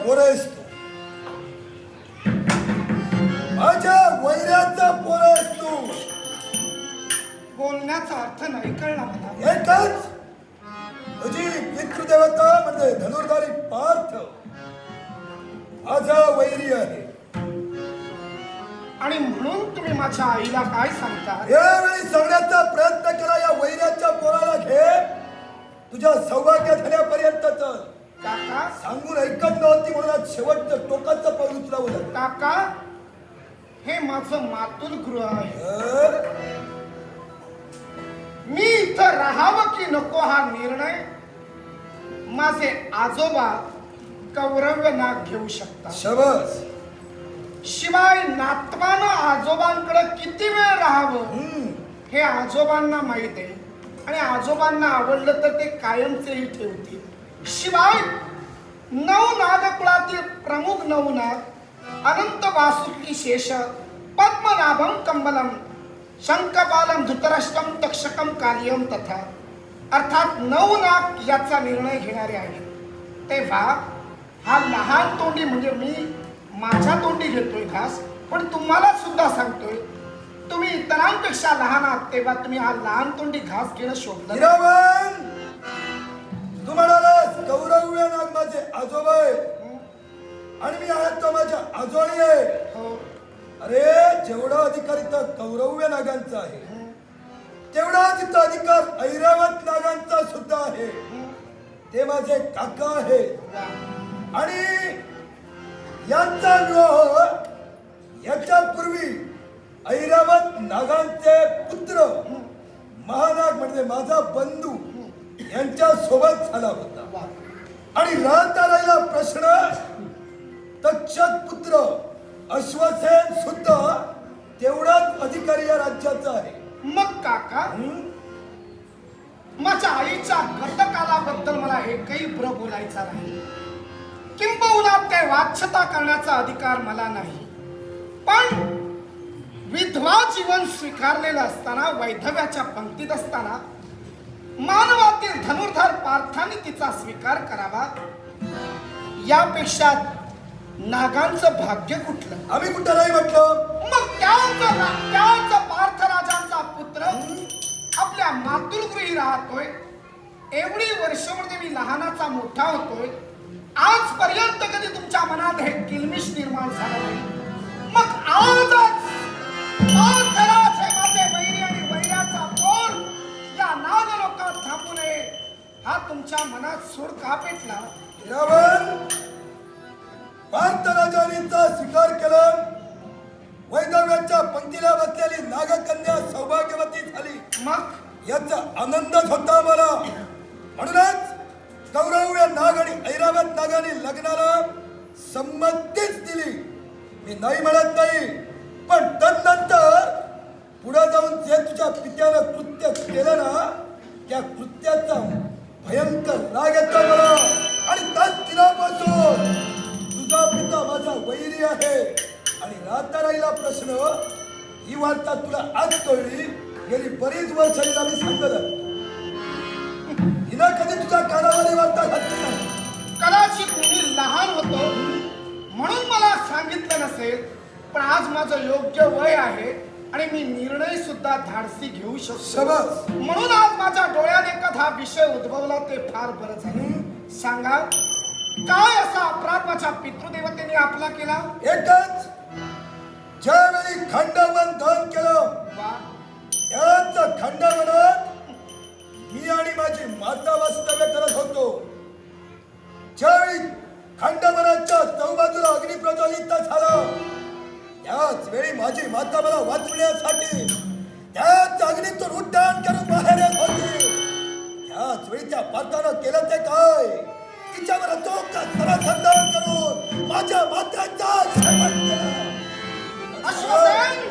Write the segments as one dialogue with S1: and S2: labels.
S1: पोर आहेस तू, माझ्या वैराचा पोर आहेस तू.
S2: बोलण्याचा अर्थ नाही कळला मला.
S1: एकच तुझी पितृदेवता म्हणजे धनुर्धारी पार्थ माझा वैरी आहे.
S2: आणि म्हणून तुम्ही माझ्या आईला काय सांगता?
S1: यावेळी सांगण्याचा प्रयत्न केला, या वैराच्या पोराला घे, तुझ्या सौभाग्य झाल्यापर्यंत चल.
S2: काका
S1: सांगून ऐकत नव्हती म्हणून आज शेवटचं टोकाचं पाऊल उचलावं लागलं.
S2: काका, हे माझं मातुल गृह आहे.
S1: तर
S2: मी इथं राहावं की नको हा निर्णय माझे आजोबा कौरव्य नाग घेऊ शकतात.
S1: शबस.
S2: शिवाय नातवानं आजोबांकडे किती वेळ राहावं हे आजोबांना माहित आहे. आणि आजोबांना आवडलं तर ते कायमचेही ठेवतील. शिवाय नवनागकुळातील प्रमुख नवनाग अनंत वासुकी शेष पद्मनाभम कंबलम शंखपालम धृतराष्ट्रम तक्षकम कार्यम तथा अर्थात नवनाग याचा निर्णय घेणारे आहेत. तेव्हा हा लहान तोंडी म्हणजे मी माझ्या तोंडी घेतोय घास, पण तुम्हाला सुद्धा सांगतोय तुम्ही इतरांपेक्षा लहान आहात तेव्हा तुम्ही हा लहान तोंडी घास घेणं शोधलं.
S1: हिरावण, तू म्हणालास कौरव्य नाग माझे आजोबा आहे आणि मी आहे तो माझ्या आजोळी आहे.
S2: हो.
S1: अरे जेवढा अधिकार इथं कौरव्य नागांचा आहे तेवढाच इथं अधिकार ऐरावत नागांचा सुद्धा आहे. ते माझे काका आहे आणि यांचा विवाह याच्यापूर्वी ऐरावत नागांचे पुत्र महानाग म्हणजे माझा बंधू यांच्या सोबत झाला होता. आणि राहता राहिला प्रश्न, तक्षक पुत्र अश्वसेन सुद्धा तेवढाच अधिकारी या राज्याचा आहे.
S2: मग काका, माझ्या आईच्या गतकालाबद्दल मला एकही ब्र बोलायचा नाही, किंबहुना ते वाच्यता करण्याचा अधिकार मला नाही. पण विधवा जीवन स्वीकारलेलं असताना, वैधव्याच्या पंक्तीत असताना मानवातील धनुर्धर पार्थाने तिचा स्वीकार करावा यापेक्षा नागांचं भाग्य कुठलं?
S1: आम्ही कुठं नाही म्हटलं.
S2: मग त्याच पार्थराजांचा पुत्र आपल्या मातुलगृही राहतोय. एवढी वर्षामध्ये मी लहानाचा मोठा होतोय. आजपर्यंत कधी तुमच्या मनात हे किलमिश निर्माण झालं नाही. मग आजच पार्थराज हे माझे वैरी आणि वैराचा पोर या नाग लोकात थांबू नये हा तुमच्या मनात सूर का पेटला?
S1: रावण, पार्थराजांचा स्वीकार केला, वैधव्याच्या पंक्तीला बसलेली नागकन्या सौभाग्यवती झाली.
S2: मग
S1: याचा आनंदच होता मला. म्हणूनच कौरव्य नाग आणि ऐरावत नागाने लग्नाला संमतीच दिली. मी नाही म्हणत नाही, पण तदनंतर पुढे जाऊन जे तुझ्या पित्यानं कृत्य केलं ना, त्या कृत्याचा भयंकर राग येतो मला. आणि त्याच दिनापासून तुझा पिता माझा वैरी आहे. आणि राहता राहिला प्रश्न, ही वार्ता तुला आज कळली, गेली बरीच वर्ष हिला मी सांगत आहे. हिला कधी तुझ्या कानावर ही वार्ता घातली नाही.
S2: कदाचित मी लहान होतो म्हणून मला सांगितलं नसेल, पण आज माझं योग्य वय आहे आणि मी निर्णय सुद्धा धाडसी घेऊ शकतो.
S1: शबास.
S2: म्हणून आज माझ्या डोळ्यात एकदा हा विषय उद्भवला, ते फार बरं झालं. सांगा, काय असा अपराध माझ्या पितृदेवतेने आपला केला?
S1: एकच, ज्यावेळी खंडवन दान केलं
S2: वा,
S1: त्याच खंडवनात मी आणि माझी माता वास्तव्य करत होतो. ज्यावेळी खंडवनाच्या चौबाजूला अग्नी प्रज्वलित झाला, त्याच वेळी माझी माता मला वाचवण्यासाठी त्याच अग्नीतून उड्डाण करून बाहेर येत होती. त्याच वेळी त्या पार्थानं केलं ते काय? तिच्यावर अचूक सरसंधान करून माझ्या माताचा शेवट केला.
S2: अश्वसेन,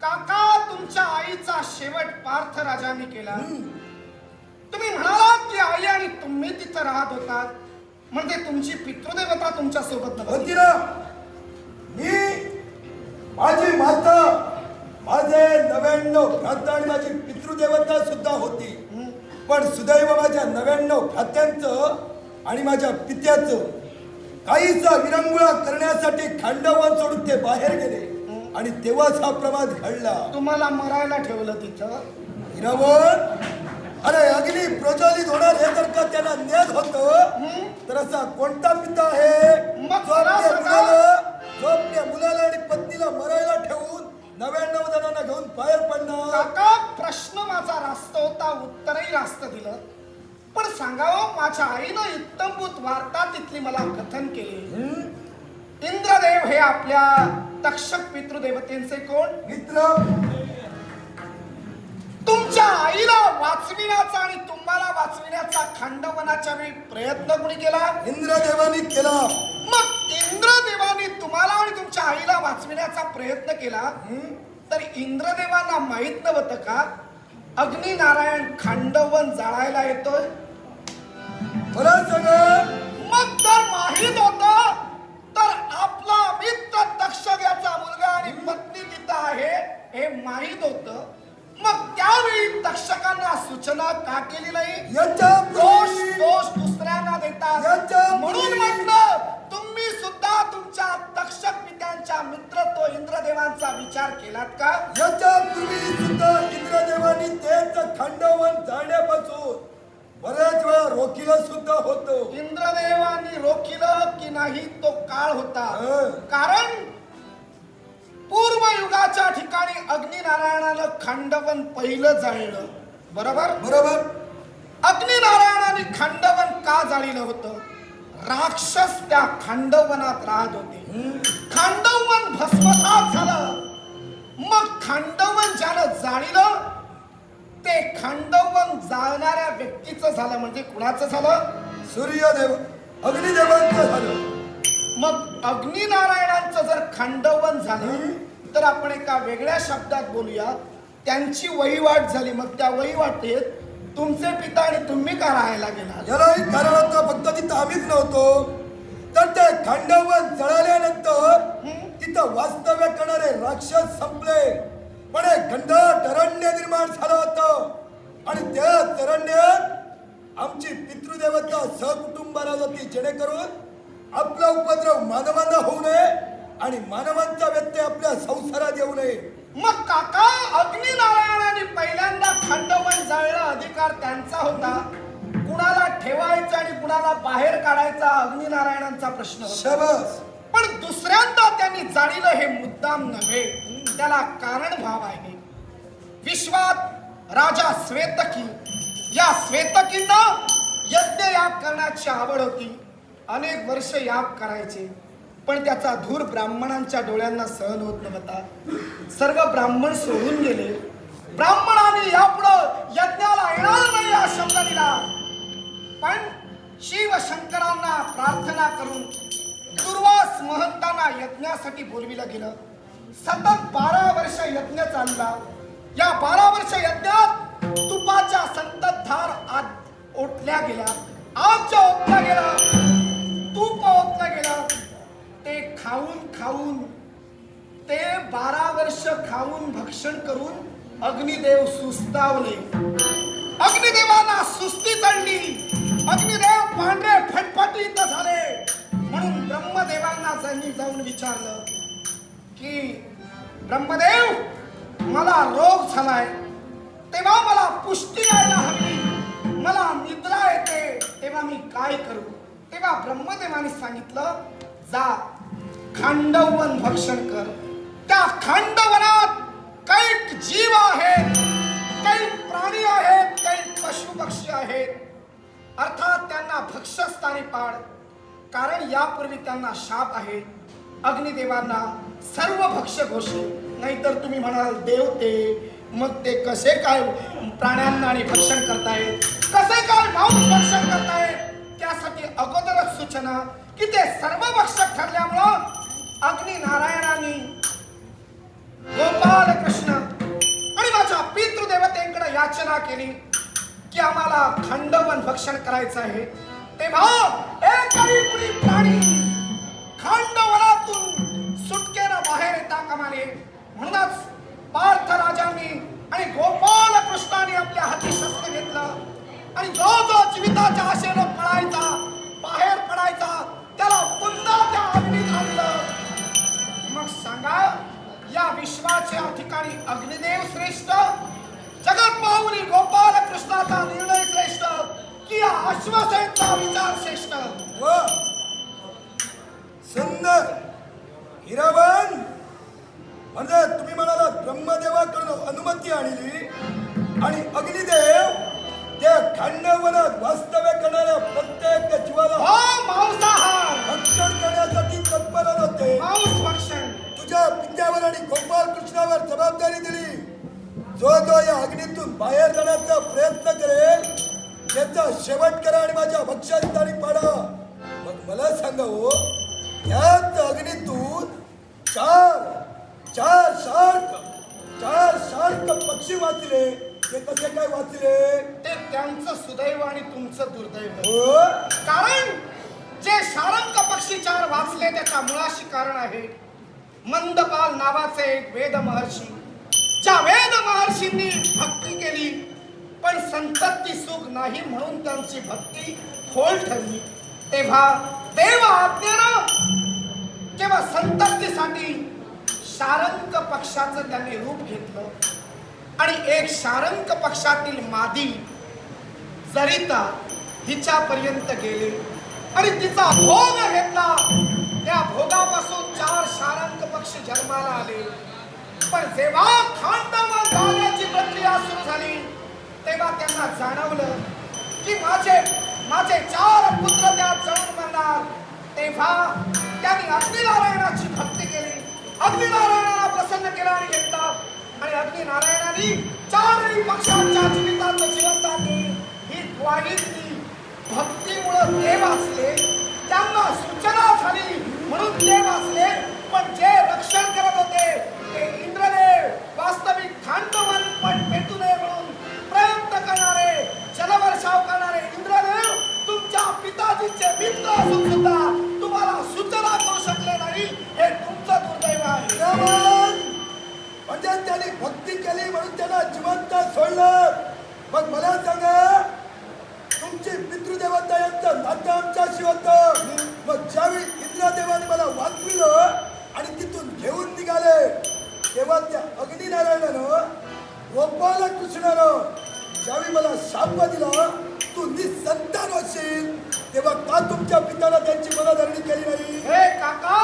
S2: काका, तुमच्या आईचा शेवट पार्थराजांनी केला. तुम्ही म्हणालात की आई आणि तुम्ही तिथं राहत होतात, म्हणजे तुमची पितृदेवता तुमच्या सोबत
S1: होती ना. मी, माझी माता, माझे 99 भ्राता आणि माझी पितृदेवता सुद्धा होती. पण सुदैव माझ्या 99 भ्रात्यांचं आणि माझ्या पित्याचं काहीसा विरंगुळा करण्यासाठी खांडवन सोडून ते बाहेर गेले आणि तेव्हाच हा प्रमाद घडला.
S2: तुम्हाला मरायला ठेवलं तिथं.
S1: इरावण, अरे अग्नी प्रज्वलित होणार हे जर का त्यांना ज्ञात होत तर असा कोणता पिता आहे
S2: मग
S1: जो आपल्या मुलाला आणि पत्नीला मरायला ठेवून 99 जणांना घेऊन बाहेर पडणार.
S2: काका, प्रश्न माझा रास्त होता, उत्तरही रास्त दिलं. पण सांगावं, माझ्या आईनं इत्तंभूत वार्ता तिथली मला कथन केली. इंद्रदेव हे आपल्या तक्षक पितृदेवतेंचे कोण
S1: मित्र.
S2: तुमच्या आईला वाचविण्याचा आणि तुम्हाला वाचविण्याचा खांडवनाच्या वेळी प्रयत्न कुणी केला?
S1: इंद्रदेवानी केला.
S2: मग इंद्रदेवानी तुम्हाला आणि तुमच्या आईला वाचविण्याचा प्रयत्न केला, तर इंद्रदेवांना माहित नव्हतं का अग्नी नारायण खांडवन जाळायला येतोय?
S1: मला सांगा.
S2: मग जर माहित होत तर आपला मित्र तक्षक मुलगा आणि पत्नी तिथं आहे हे माहित होतं, मग त्यावेळी तक्षकांना सूचना का केली नाही? दोष दुसऱ्यांना देतात. म्हणून म्हटलं, तुम्ही सुद्धा तुमच्या तक्षक पित्यांच्या मित्रत्व इंद्रदेवांचा विचार केलात का?
S1: याच्यापूर्वी सुद्धा इंद्रदेवानी तेच खांडवन जाण्यापासून बऱ्याच वेळा रोखीला सुद्धा होतो.
S2: इंद्रदेवांनी रोखिलं की नाही तो काळ होता. कारण पूर्व युगाच्या ठिकाणी अग्निनारायणानं खांडवन पहिलं जाळलं. बरोबर
S1: बरोबर.
S2: अग्निनारायणाने खांडवन का जाळलं होतं? राक्षस त्या खांडवनात राहत होते. खांडवन भस्मसात झालं. मग खांडवन ज्यानं जाळलं ते खांडवन जाळणाऱ्या व्यक्तीचं झालं. म्हणजे कुणाचं झालं?
S1: सूर्यदेव अग्निदेवांचं झालं.
S2: मग अग्निनारायणांचं जर खांडवन झालं तर आपण एका वेगळ्या शब्दात बोलूया, त्यांची वहिवाट झाली. मग त्या वहिवाटेत तुमचे पिता आणि तुम्ही का राहायला गेला?
S1: यालाही कारण होतं. फक्त तिथं आम्हीच नव्हतो, तर ते खांडवन जळाल्यानंतर तिथं वास्तव्य करणारे राक्षस संपले. पण एक घनदाट अरण्य निर्माण झालं होतं आणि त्या अरण्यात आमची पितृदेवता सहकुटुंब राहत होती, जेणेकरून आपला उपद्रव मानवांना होऊ नये आणि मानवांचा व्यत्यय आपल्या संसारात येऊ नये.
S2: मग काका, अग्निनारायणाने पहिल्यांदा खांडवन जाळला, अधिकार त्यांचा होता. कुणाला ठेवायचा आणि कुणाला बाहेर काढायचा अग्निनारायणांचा प्रश्न होता.
S1: शबास.
S2: पण दुसऱ्यांदा त्यांनी जाळलं हे मुद्दाम नव्हे, त्याला कारण भाव आहे. विश्वात राजा श्वेतकी, या श्वेतकींना यज्ञ याग करण्याची आवड होती. अनेक वर्ष याग करायचे, पण त्याचा धूर ब्राह्मणांच्या डोळ्यांना सहन होत नव्हता. सर्व ब्राह्मण सोडून गेले. ब्राह्मणांनी यापुढं यज्ञाला येणार नाही हा शब्द दिला. पण शिवशंकरांना प्रार्थना करून दुर्वास महंतांना यज्ञासाठी बोलविलं गेलं. सतत 12 वर्ष यज्ञ चालला. या 12 वर्ष यज्ञात तुपाच्या संततधार आत ओतल्या गेल्या. आगच्या ओतल्या गेला, तूप ओतलं गेलं. ते खाऊन ते 12 वर्ष खाऊन भक्षण करून अग्निदेव सुस्तावले. अग्निदेवांना सुस्ती चढली. अग्निदेव पांढरे फटफटीत झाले. म्हणून ब्रह्मदेवांना त्यांनी जाऊन विचारलं की ब्रह्मदेव, मला रोग झालाय, तेव्हा मला पुष्टी यायला हवी, मला निद्रा येते, तेव्हा मी काय करू? तेव्हा ब्रह्मदेवाने सांगितलं, जा खांडवन भक्षण कर. त्या खांडवनात काही जीव आहेत, काही प्राणी आहेत, काही पशु पक्षी आहेत. अर्थात त्यांना भक्षस्थानी पाड, कारण यापूर्वी त्यांना शाप आहे. अग्निदेवांना सर्व भक्ष्य घोषित. नाहीतर तुम्ही म्हणाल देवते, मग ते कसे काय प्राण्यांना आणि भक्षण करतायत, कसे काय मांस भक्षण करतायत? त्यासाठी अगोदरच सूचना की ते सर्व भक्षक ठरल्यामुळं अग्निनारायणांनी गोपाल कृष्ण आणि माझ्या पितृदेवतेकडे याचना केली की आम्हाला खांडवन भक्षण करायचं आहे. तेव्हा एकही कुणी प्राणी खांडवनातून सुटकेनं बाहेर येता कामा नये. म्हणूनच पार्थ राजांनी आणि गोपाल कृष्णाने आपल्या हाती शस्त्र घेतलं आणि जो जो जीविताच्या आशेनं पळायचा या विश्वाच्या ठिकाणी अग्निदेव श्रेष्ठ, जगत माऊली गोपाल कृष्णाचा निर्णय श्रेष्ठ, की या अश्वसेनचा विचार श्रेष्ठ?
S1: वा सुंदर. हिरावण म्हणजे तुम्ही म्हणाला ब्रह्मदेवाकडून अनुमती आणली आणि अग्निदेव त्या खांडवनात वास्तव्य करणाऱ्या प्रत्येक जीवाला
S2: हो मांसाहार,
S1: भक्षण करण्यासाठी तत्पर होते.
S2: मांस भक्षण.
S1: तुझ्या पित्यावर आणि गोपाल कृष्णावर जबाबदारी दिली. जो जो या अग्नीतून बाहेर जाण्याचा प्रयत्न करेल त्याचा शेवट करा आणि माझ्या भक्षास्थानी पाडा. मग मला सांगा हो, याच अग्नीतून चार शार्क पक्षी वाचले. ते कसे काय वाचले?
S2: ते त्यांचं सुदैव आणि तुमचं दुर्दैव.
S1: हो
S2: कारण जे शारंग पक्षी चार वाचले त्याच्या मुळाशी कारण आहे. मंदपाल नावाचे एक वेद महर्षी, ज्या वेद महर्षींनी भक्ती केली पण संतती सुख नाही म्हणून त्यांची भक्ती फोल ठरली. तेव्हा देव आज्ञेनं जेव्हा संततीसाठी शारंग पक्षाचं त्यांनी रूप घेतलं आणि एक शारंग पक्षातील मादी सरिता हिच्यापर्यंत गेले आणि तिचा भोग घेतला. त्या भोगापासून 4 शारंग पक्षी जन्माला आले. पण जेव्हा खांडव जाण्याची प्रक्रिया सुरू झाली तेव्हा त्यांना जाणवलं की माझे 4 पुत्र त्यात जळून मरणार. तेव्हा त्यांनी अग्निनारायणाची भक्ती केली. अग्निनारायणाला प्रसन्न केला आणि घेतला आणि अग्निनारायणाने 4 पक्षांच्या जीविताचं जिवंत आणले. ही ग्वाही दिली. भक्तीमुळे ते वाचले, त्यांना सूचना झाली म्हणून ते वाचले. पण जे रक्षण करत होते ते इंद्रदेव, वास्तविक खांडवन पण पेटू नये म्हणून प्रयत्न करणारे, जलवर्षाव करणारे इंद्रदेव तुमच्या पिताजीचे मित्र असून सुद्धा तुम्हाला सूचना करू शकले नाही. हे तुमचं दुर्दैव आहे.
S1: म्हणजे त्यांनी भक्ती केली म्हणून त्यांना जिवंत सोडलं. मग मला सांगा, तुमची पितृदेवता यांचं नातं आमच्याशी होतं. मग ज्यावेळी इंद्रदेवाने मला वाचविलं आणि तिथून घेऊन निघाले तेव्हा त्या अग्निनारायणानं गोपाल कृष्णानं ज्यावेळी मला शाप दिला तू निसंतान होशील, तेव्हा का तुमच्या पित्याला त्यांची मनधरणी केली नाही?
S2: हे काका,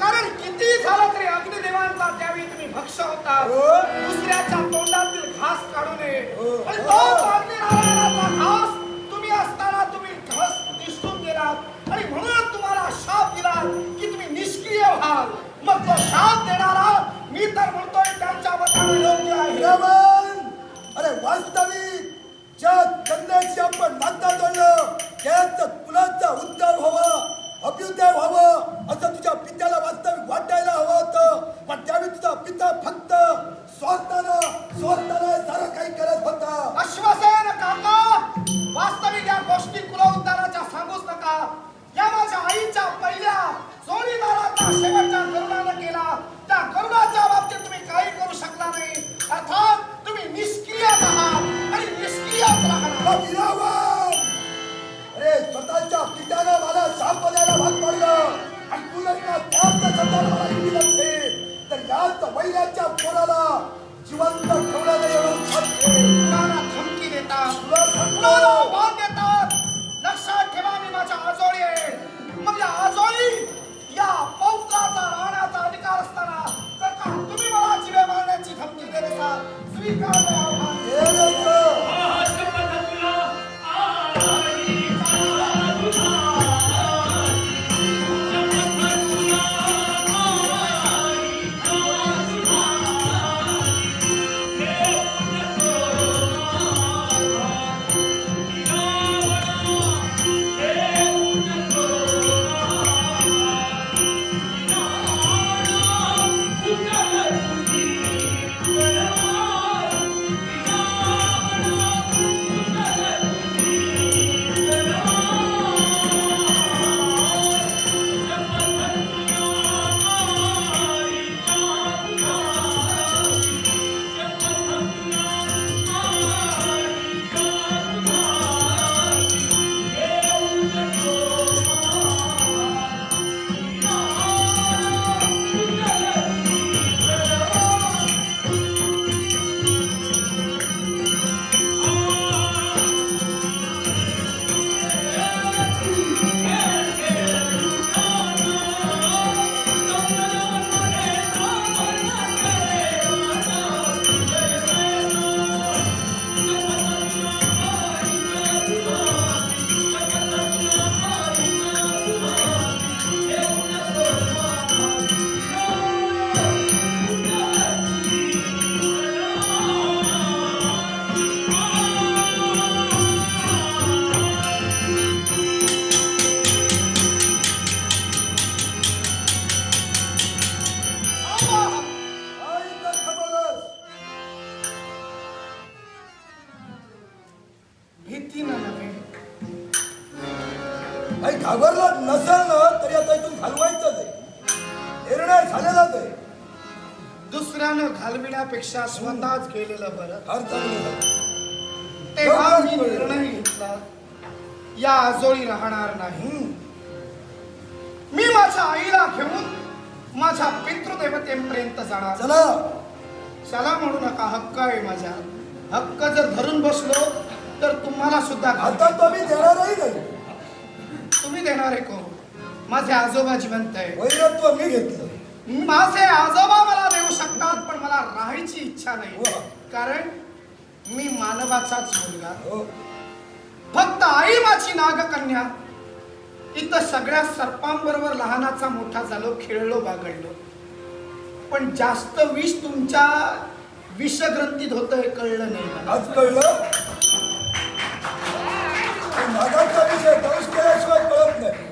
S2: कारण किती झालं तरी अग्निदेवांचा त्यावेळी तुम्ही भक्ष होता. दुसऱ्याच्या तोंडातील घास काढू नये. आणि तो अग्निनारायणाचा घास तुम्ही असताना तुम्ही घास निसटून गेलात आणि म्हणून तुम्हाला शाप दिला की तुम्ही निष्क्रिय व्हाल. मग तो शाप देणारा मी तर म्हणतोय त्यांच्या मताने योग्य आहे.
S1: अरे वास्तविक ज्या कन्याशी आपण नातं जोडलं त्याच कुलाचा उद्धार व्हावा, अभ्युदय व्हावं असं तुझ्या पित्याला वास्तविक वाटायला हवं होतं. पण त्यावेळी तुझा पिता फक्त स्वार्थानं सारं काही करत होता.
S2: अश्वसेन काका, वास्तविक या गोष्टी कुलउद्धाराच्या सांगूच नका. या माझ्या आईच्या पहिल्या जोडीदाराचा शेवटच्या करुणानं केला. त्या करुणाच्या बाबतीत तुम्ही काही करू शकला नाही. अर्थात तुम्ही निष्क्रिय आहात आणि निष्क्रियच राहणार.
S1: अरे स्वतःच्या आवरला नसेल ना तरी आता इथून घालवायचंच आहे. निर्णय झालेलाच आहे.
S2: दुसऱ्यानं घालविण्यापेक्षा स्वतःच गेलेलं बरं.
S1: फार चांगलं झालं.
S2: तेव्हा मी निर्णय घेतला, या आजोळी राहणार नाही. मी माझ्या आईला घेऊन माझ्या पितृदेवतेपर्यंत जाणार.
S1: चला
S2: चला म्हणू नका, हक्क आहे माझा. हक्क जर धरून बसलो तर तुम्हाला सुद्धा
S1: आता तो मी देणारही नाही.
S2: तुम्ही देणारे कोण? माझे आजोबा जिवंत आहे.
S1: वैरत्व मी घेतलं.
S2: माझे आजोबा मला देऊ शकतात, पण मला राहायची इच्छा नाही.
S1: वा.
S2: कारण मी मानवाचाच मुलगा.
S1: हो.
S2: फक्त आई माझी नागकन्या. इथं सगळ्या सर्पांबरोबर लहानाचा मोठा झालो, खेळलो, बागडलो. पण जास्त विष तुमच्या विषग्रंथीत होतं हे कळलं नाही मला.
S1: आज कळलं. नागाचा विषय दंश केल्याशिवाय कळत नाही.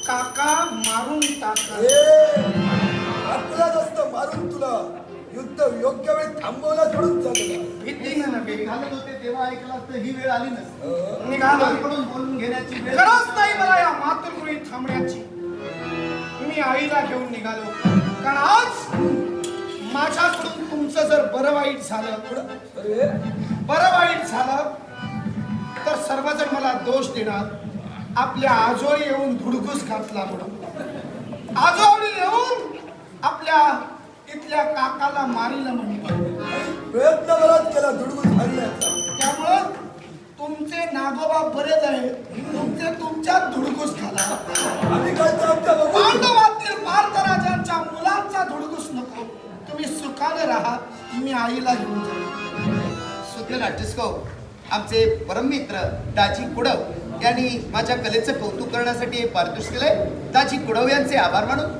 S2: काका मारून टाका.
S1: आपलाच असतं मारून तुला. युद्ध योग्य वेळी थांबवला सोडून झालं.
S2: भीतीनं नव्हे.
S3: घालत होते तेव्हा ऐकलं असतं ही वेळ आली नसती.
S2: निघालो.
S3: कडून बोलून घेण्याची वेळ
S2: गरज नाही मला या मातृगृही थांबण्याची. मी आईला घेऊन निघालो. कारण आज माझ्याकडून तुमचं जर बरं वाईट झालं,
S1: अरे
S2: बरं वाईट झालं तर सर्वजण मला दोष देणार. आपल्या आजोळी येऊन धुडगूस घातला म्हणून. आजोळी येऊन आपल्या इथल्या काकाला मारील म्हणतो.
S1: प्रयत्न बराच केला धुडगूस घालण्याचा.
S2: त्यामुळं तुमचे नागोबा बरेच आहे. तुमच्यात धुडगूस घाला.
S1: आम्ही काय तर आमच्या बघू.
S2: पांडवातील पार्थराजांच्या मुलांचा धुडगूस नको. तुम्ही सुखाने राहा. मी आईला घेऊन जाईल.
S3: सुधीर नाट्यस्को आमचे परममित्र दाजी कुडव यांनी माझ्या कलेचं कौतुक करण्यासाठी हे पारितोषिक दिलंय. दाजी कुडव यांचे आभार मानून